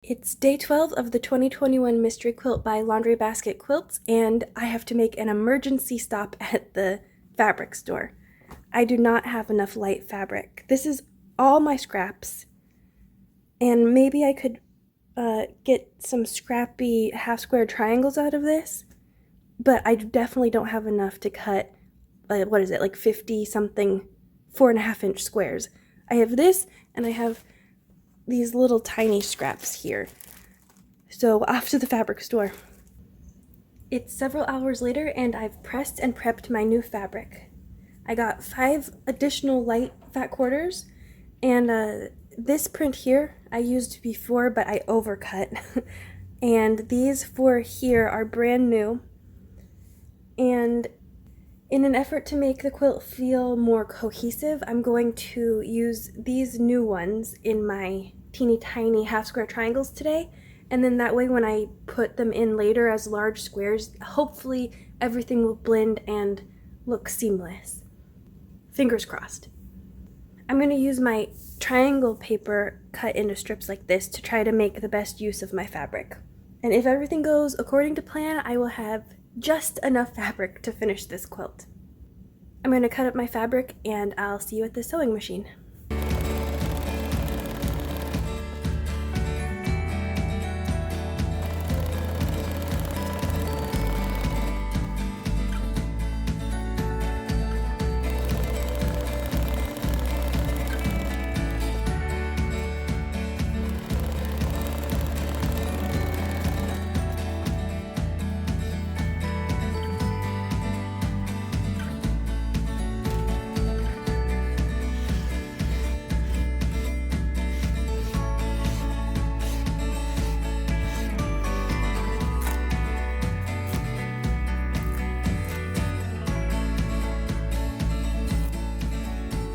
It's day 12 of the 2021 Mystery Quilt by Laundry Basket Quilts, and I have to make an emergency stop at the fabric store. I do not have enough light fabric. This is all my scraps, and maybe I could get some scrappy half-square triangles out of this, but I definitely don't have enough to cut, like 50-something 4.5-inch squares. I have this, and I have these little tiny scraps here. So off to the fabric store. It's several hours later and I've pressed and prepped my new fabric. I got 5 additional light fat quarters, and this print here I used before but I overcut. And these 4 here are brand new. And in an effort to make the quilt feel more cohesive, I'm going to use these new ones in my teeny tiny half square triangles today, and then that way when I put them in later as large squares, hopefully everything will blend and look seamless. Fingers crossed. I'm going to use my triangle paper cut into strips like this to try to make the best use of my fabric. And if everything goes according to plan, I will have just enough fabric to finish this quilt. I'm going to cut up my fabric and I'll see you at the sewing machine.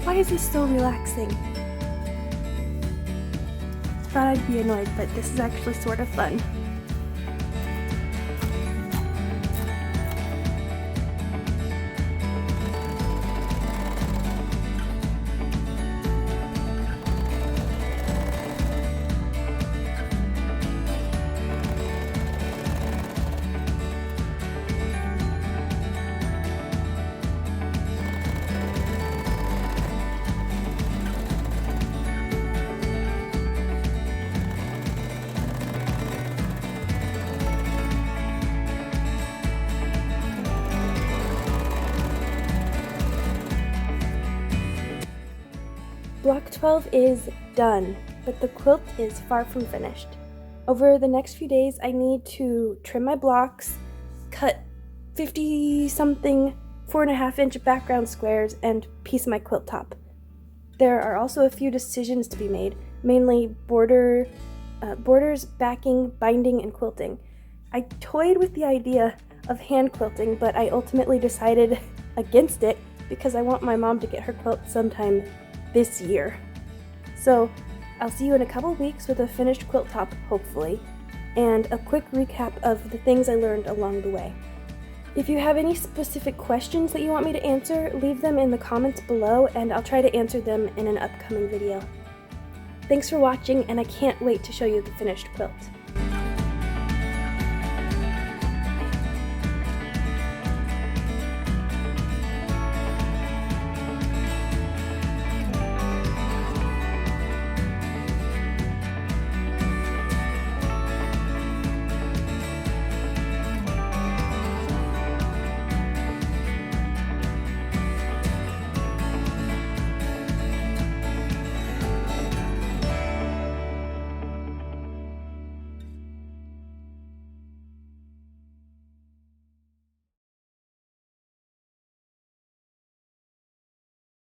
Why is this so relaxing? Thought I'd be annoyed, but this is actually sort of fun. Block 12 is done, but the quilt is far from finished. Over the next few days, I need to trim my blocks, cut 50-something 4.5-inch background squares, and piece my quilt top. There are also a few decisions to be made, mainly borders, backing, binding, and quilting. I toyed with the idea of hand quilting, but I ultimately decided against it because I want my mom to get her quilt sometime this year. So I'll see you in a couple weeks with a finished quilt top, hopefully, and a quick recap of the things I learned along the way. If you have any specific questions that you want me to answer, leave them in the comments below and I'll try to answer them in an upcoming video. Thanks for watching, and I can't wait to show you the finished quilt.